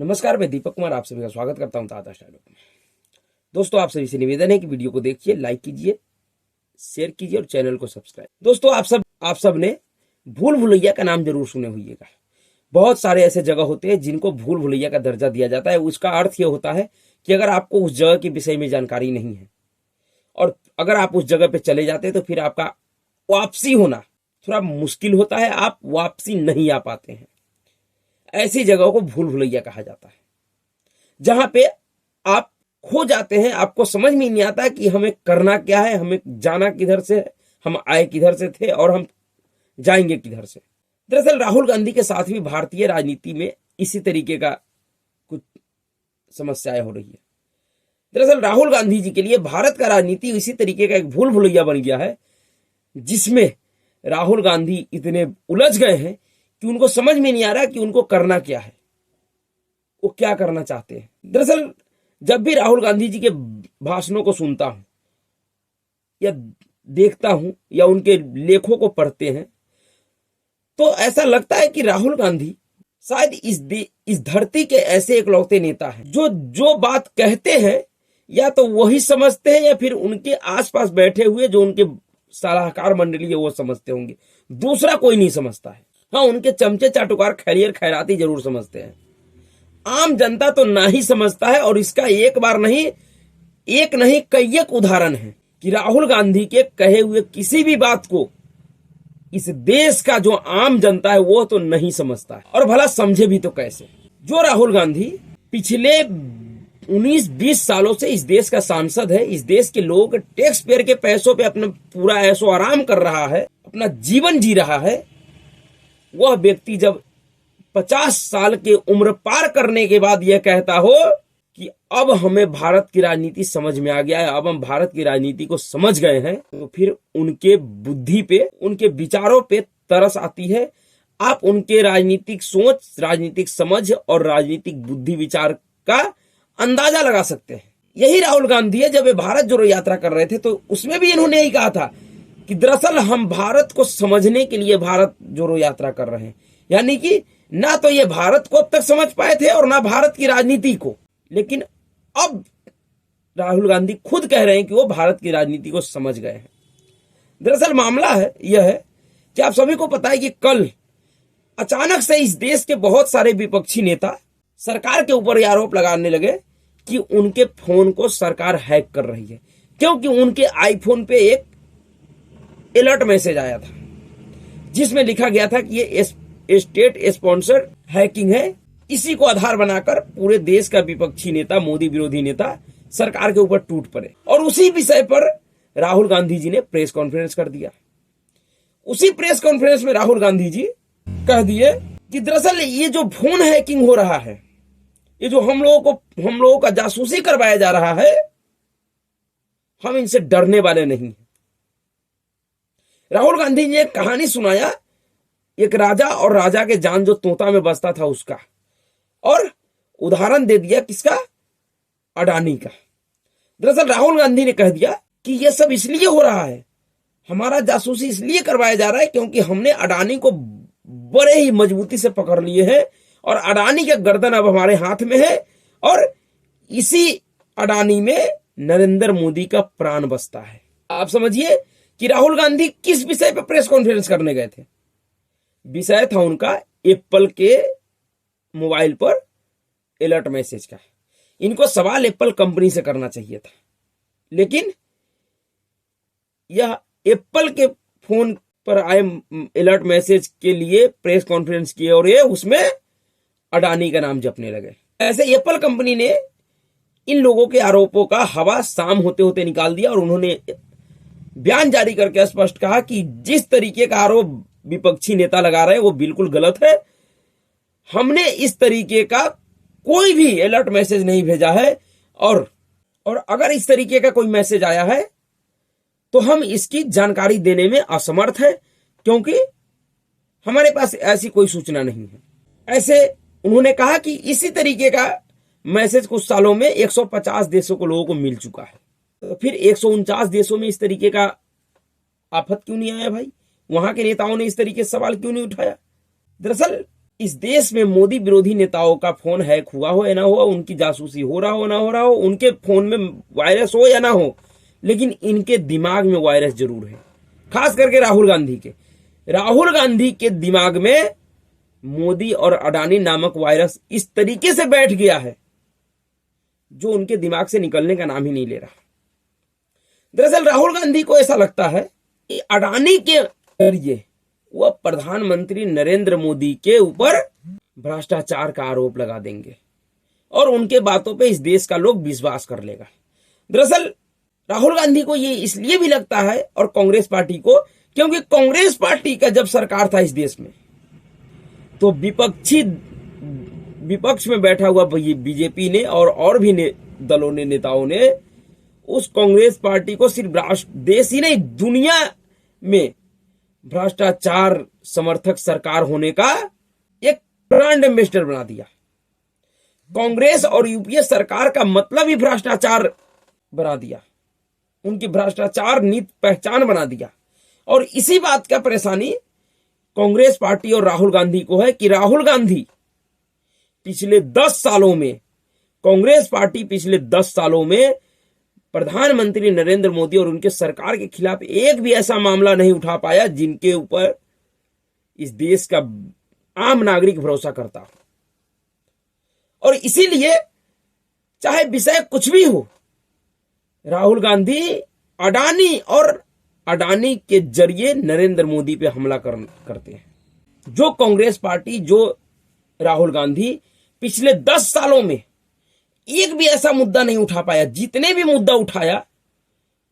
नमस्कार, मैं दीपक कुमार आप सभी का स्वागत करता हूं ताता स्टाइल में। दोस्तों, आप सभी से निवेदन है कि वीडियो को देखिए, लाइक कीजिए, शेयर कीजिए और चैनल को सब्सक्राइब। दोस्तों, आप सब ने भूल भुलैया का नाम जरूर सुने होइएगा। बहुत सारे ऐसे जगह होते हैं जिनको भूल भुलैया का दर्जा दिया जाता है। उसका अर्थ ये होता है कि अगर आपको उस जगह के विषय में जानकारी नहीं है और अगर आप उस जगह पे चले जाते हैं तो फिर आपका वापसी होना थोड़ा मुश्किल होता है, आप वापसी नहीं आ पाते हैं। ऐसी जगहों को भूल भुलैया कहा जाता है, जहां पे आप खो जाते हैं, आपको समझ में नहीं आता कि हमें करना क्या है, हमें जाना किधर से, हम आए किधर से थे और हम जाएंगे किधर से। दरअसल राहुल गांधी के साथ भी भारतीय राजनीति में इसी तरीके का कुछ समस्याएं हो रही है। दरअसल राहुल गांधी जी के लिए भारत का राजनीति इसी तरीके का एक भूल भुलैया बन गया है, जिसमें राहुल गांधी इतने उलझ गए हैं कि उनको समझ में नहीं आ रहा कि उनको करना क्या है, वो क्या करना चाहते हैं। दरअसल जब भी राहुल गांधी जी के भाषणों को सुनता हूं या देखता हूं या उनके लेखों को पढ़ते हैं तो ऐसा लगता है कि राहुल गांधी शायद इस धरती के ऐसे इकलौते नेता हैं जो बात कहते हैं या तो वही समझते हैं या फिर उनके आसपास बैठे हुए जो उनके सलाहकार मंडली है वो समझते होंगे, दूसरा कोई नहीं समझता है। हाँ, उनके चमचे चाटुकार खैरियर खैराती जरूर समझते हैं, आम जनता तो ना ही समझता है। और इसका एक नहीं कई एक उदाहरण है कि राहुल गांधी के कहे हुए किसी भी बात को इस देश का जो आम जनता है वो तो नहीं समझता है, और भला समझे भी तो कैसे। जो राहुल गांधी पिछले 19-20 सालों से इस देश का सांसद है, इस देश के लोग टैक्स पेयर के पैसों पे अपना पूरा ऐशो आराम कर रहा है, अपना जीवन जी रहा है, वह व्यक्ति जब 50 साल की उम्र पार करने के बाद यह कहता हो कि अब हमें भारत की राजनीति समझ में आ गया है, अब हम भारत की राजनीति को समझ गए हैं, तो फिर उनके बुद्धि पे, उनके विचारों पे तरस आती है। आप उनके राजनीतिक सोच, राजनीतिक समझ और राजनीतिक बुद्धि विचार का अंदाजा लगा सकते हैं। यही राहुल गांधी है, जब वे भारत जोड़ो यात्रा कर रहे थे तो उसमें भी इन्होंने यही कहा था कि दरअसल हम भारत को समझने के लिए भारत जोड़ो यात्रा कर रहे हैं। यानी कि ना तो ये भारत को अब तक समझ पाए थे और ना भारत की राजनीति को, लेकिन अब राहुल गांधी खुद कह रहे हैं कि वो भारत की राजनीति को समझ गए हैं। दरअसल मामला है यह है कि आप सभी को पता है कि कल अचानक से इस देश के बहुत सारे विपक्षी नेता सरकार के ऊपर आरोप लगाने लगे कि उनके फोन को सरकार हैक कर रही है, क्योंकि उनके आईफोन पे एक अलर्ट मैसेज आया था जिसमें लिखा गया था कि ये स्टेट स्पॉन्सर्ड हैकिंग है। इसी को आधार बनाकर पूरे देश का विपक्षी नेता, मोदी विरोधी नेता सरकार के ऊपर टूट पड़े और उसी विषय पर राहुल गांधी जी ने प्रेस कॉन्फ्रेंस कर दिया। उसी प्रेस कॉन्फ्रेंस में राहुल गांधी जी कह दिए कि दरअसल ये जो फोन हैकिंग हो रहा है, ये जो हम लोगों का जासूसी करवाया जा रहा है, हम इनसे डरने वाले नहीं हैं। राहुल गांधी ने एक कहानी सुनाया, एक राजा और राजा के जान जो तोता में बसता था उसका, और उदाहरण दे दिया किसका? अडानी का। दरअसल राहुल गांधी ने कह दिया कि यह सब इसलिए हो रहा है, हमारा जासूसी इसलिए करवाया जा रहा है क्योंकि हमने अडानी को बड़े ही मजबूती से पकड़ लिए हैं और अडानी का गर्दन अब हमारे हाथ में है, और इसी अडानी में नरेंद्र मोदी का प्राण बसता है। आप समझिए कि राहुल गांधी किस विषय पर प्रेस कॉन्फ्रेंस करने गए थे। विषय था उनका एप्पल के मोबाइल पर अलर्ट मैसेज का। इनको सवाल एप्पल कंपनी से करना चाहिए था, लेकिन यह एप्पल के फोन पर आए अलर्ट मैसेज के लिए प्रेस कॉन्फ्रेंस किए और ये उसमें अडानी का नाम जपने लगे। ऐसे एप्पल कंपनी ने इन लोगों के आरोपों का हवा शाम होते होते निकाल दिया और उन्होंने बयान जारी करके स्पष्ट कहा कि जिस तरीके का आरोप विपक्षी नेता लगा रहे हैं वो बिल्कुल गलत है। हमने इस तरीके का कोई भी अलर्ट मैसेज नहीं भेजा है, और अगर इस तरीके का कोई मैसेज आया है तो हम इसकी जानकारी देने में असमर्थ हैं, क्योंकि हमारे पास ऐसी कोई सूचना नहीं है। ऐसे उन्होंने कहा कि इसी तरीके का मैसेज कुछ सालों में 150 देशों को लोगों को मिल चुका है, तो फिर 149 देशों में इस तरीके का आफत क्यों नहीं आया भाई? वहां के नेताओं ने इस तरीके से सवाल क्यों नहीं उठाया? दरअसल इस देश में मोदी विरोधी नेताओं का फोन हैक हुआ हो या ना हो, उनकी जासूसी हो रहा हो ना हो रहा हो, उनके फोन में वायरस हो या ना हो, लेकिन इनके दिमाग में वायरस जरूर है। खास करके राहुल गांधी के दिमाग में मोदी और अडानी नामक वायरस इस तरीके से बैठ गया है जो उनके दिमाग से निकलने का नाम ही नहीं ले रहा। दरअसल राहुल गांधी को ऐसा लगता है कि अडानी के जरिए वह प्रधानमंत्री नरेंद्र मोदी के ऊपर भ्रष्टाचार का आरोप लगा देंगे और उनके बातों पे इस देश का लोग विश्वास कर लेगा। दरअसल राहुल गांधी को ये इसलिए भी लगता है और कांग्रेस पार्टी को, क्योंकि कांग्रेस पार्टी का जब सरकार था इस देश में तो विपक्ष में बैठा हुआ बीजेपी ने और भी दलों ने, नेताओं ने उस कांग्रेस पार्टी को सिर्फ देश ही नहीं दुनिया में भ्रष्टाचार समर्थक सरकार होने का एक ब्रांड एम्बेसडर बना दिया। कांग्रेस और यूपीए सरकार का मतलब ही भ्रष्टाचार बना दिया, उनकी भ्रष्टाचार नीति पहचान बना दिया। और इसी बात का परेशानी कांग्रेस पार्टी और राहुल गांधी को है कि राहुल गांधी पिछले 10 सालों में, कांग्रेस पार्टी पिछले 10 सालों में प्रधानमंत्री नरेंद्र मोदी और उनके सरकार के खिलाफ एक भी ऐसा मामला नहीं उठा पाया जिनके ऊपर इस देश का आम नागरिक भरोसा करता हो। और इसीलिए चाहे विषय कुछ भी हो, राहुल गांधी अडानी के जरिए नरेंद्र मोदी पे हमला करते हैं। जो कांग्रेस पार्टी, जो राहुल गांधी पिछले 10 सालों में एक भी ऐसा मुद्दा नहीं उठा पाया, जितने भी मुद्दा उठाया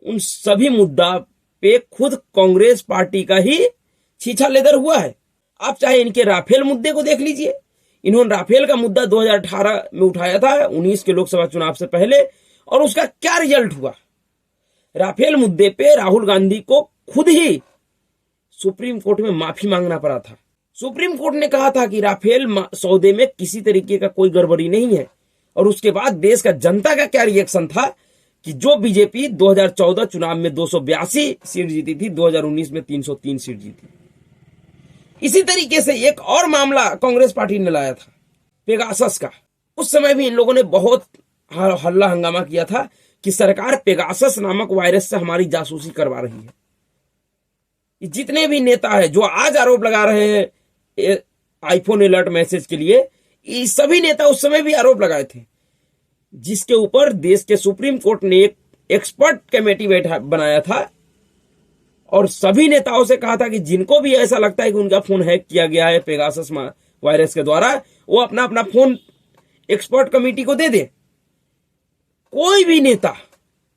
उन सभी मुद्दा पे खुद कांग्रेस पार्टी का ही छीछा लेदर हुआ है। आप चाहे इनके राफेल मुद्दे को देख लीजिए, इन्होंने राफेल का मुद्दा 2018 में उठाया था, 19 के लोकसभा चुनाव से पहले, और उसका क्या रिजल्ट हुआ। राफेल मुद्दे पे राहुल गांधी को खुद ही सुप्रीम कोर्ट में माफी मांगना पड़ा था। सुप्रीम कोर्ट ने कहा था कि राफेल सौदे में किसी तरीके का कोई गड़बड़ी नहीं है। और उसके बाद देश का जनता का क्या रिएक्शन था कि जो बीजेपी 2014 चुनाव में 282 सीट जीती थी, 2019 में 303 सीट जीती। इसी तरीके से एक और मामला कांग्रेस पार्टी ने लाया था पेगासस का। उस समय भी इन लोगों ने बहुत हल्ला हंगामा किया था कि सरकार पेगासस नामक वायरस से हमारी जासूसी करवा रही है। जितने भी नेता है जो आज आरोप लगा रहे हैं आईफोन अलर्ट मैसेज के लिए, ये सभी नेता उस समय भी आरोप लगाए थे, जिसके ऊपर देश के सुप्रीम कोर्ट ने एक एक्सपर्ट कमेटी बनाया था और सभी नेताओं से कहा था कि जिनको भी ऐसा लगता है कि उनका फोन हैक किया गया है पेगासस वायरस के द्वारा, वो अपना अपना फोन एक्सपर्ट कमेटी को दे दे। कोई भी नेता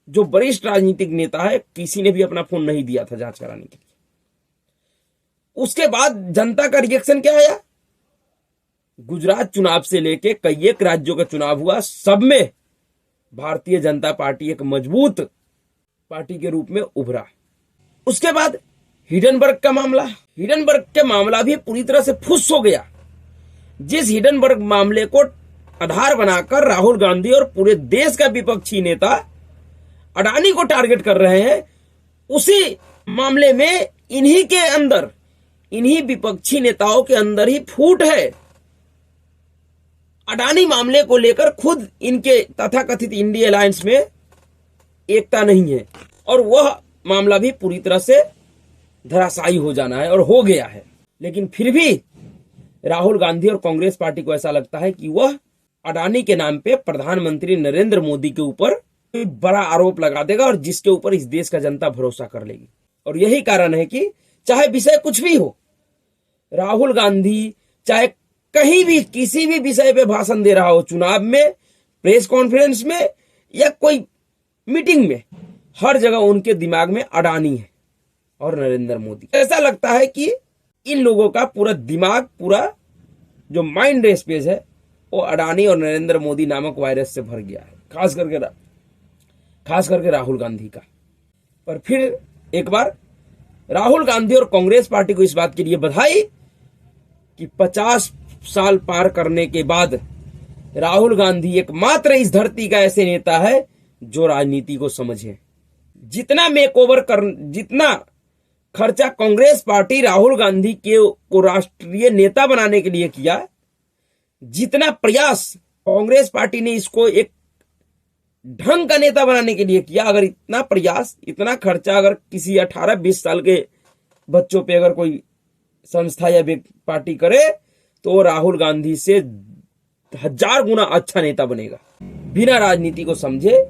जो वरिष्ठ राजनीतिक नेता है, किसी ने भी अपना फोन नहीं दिया था जांच कराने के लिए। उसके बाद जनता का रिएक्शन क्या आया? गुजरात चुनाव से लेके कई एक राज्यों का चुनाव हुआ, सब में भारतीय जनता पार्टी एक मजबूत पार्टी के रूप में उभरा। उसके बाद हिडनबर्ग का मामला भी पूरी तरह से फुस हो गया। जिस हिडनबर्ग मामले को आधार बनाकर राहुल गांधी और पूरे देश का विपक्षी नेता अडानी को टारगेट कर रहे हैं, उसी मामले में इन्हीं विपक्षी नेताओं के अंदर ही फूट है। अडानी मामले को लेकर खुद इनके तथाकथित इंडिया अलायंस में एकता नहीं है और वह मामला भी पूरी तरह से धराशायी हो जाना है और हो गया है। लेकिन फिर भी राहुल गांधी और कांग्रेस पार्टी को ऐसा लगता है कि वह अडानी के नाम पे प्रधानमंत्री नरेंद्र मोदी के ऊपर बड़ा आरोप लगा देगा और जिसके ऊपर इस देश का जनता भरोसा कर लेगी। और यही कारण है कि चाहे विषय कुछ भी हो, राहुल गांधी चाहे कहीं भी किसी भी विषय पे भाषण दे रहा हो, चुनाव में, प्रेस कॉन्फ्रेंस में या कोई मीटिंग में, हर जगह उनके दिमाग में अडानी है और नरेंद्र मोदी। ऐसा लगता है कि इन लोगों का पूरा दिमाग, पूरा जो माइंड स्पेस है वो अडानी और नरेंद्र मोदी नामक वायरस से भर गया है, खास करके राहुल गांधी का। पर फिर एक बार राहुल गांधी और कांग्रेस पार्टी को इस बात के लिए बधाई कि 50 साल पार करने के बाद राहुल गांधी एकमात्र इस धरती का ऐसे नेता है जो राजनीति को समझे। जितना खर्चा कांग्रेस पार्टी राहुल गांधी को राष्ट्रीय नेता बनाने के लिए किया, जितना प्रयास कांग्रेस पार्टी ने इसको एक ढंग का नेता बनाने के लिए किया, अगर इतना प्रयास, इतना खर्चा अगर किसी 18-20 साल के बच्चों पे अगर कोई संस्था या पार्टी करे तो राहुल गांधी से 1000 गुना अच्छा नेता बनेगा। बिना राजनीति को समझे,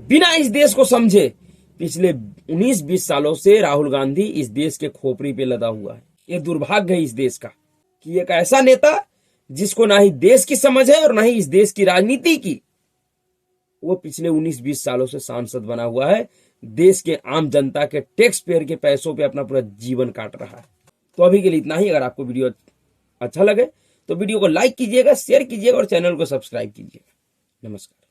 बिना इस देश को समझे, पिछले 19-20 सालों से राहुल गांधी इस देश के खोपड़ी पे लदा हुआ है। ये दुर्भाग्य है इस देश का कि एक ऐसा नेता जिसको ना ही देश की समझ है और ना ही इस देश की राजनीति की, वो पिछले 19-20 सालों से सांसद बना हुआ है, देश के आम जनता के टैक्स पेयर के पैसों पे अपना पूरा जीवन काट रहा है। तो अभी के लिए इतना ही। अगर आपको वीडियो अच्छा लगे तो वीडियो को लाइक कीजिएगा, शेयर कीजिएगा और चैनल को सब्सक्राइब कीजिएगा। नमस्कार।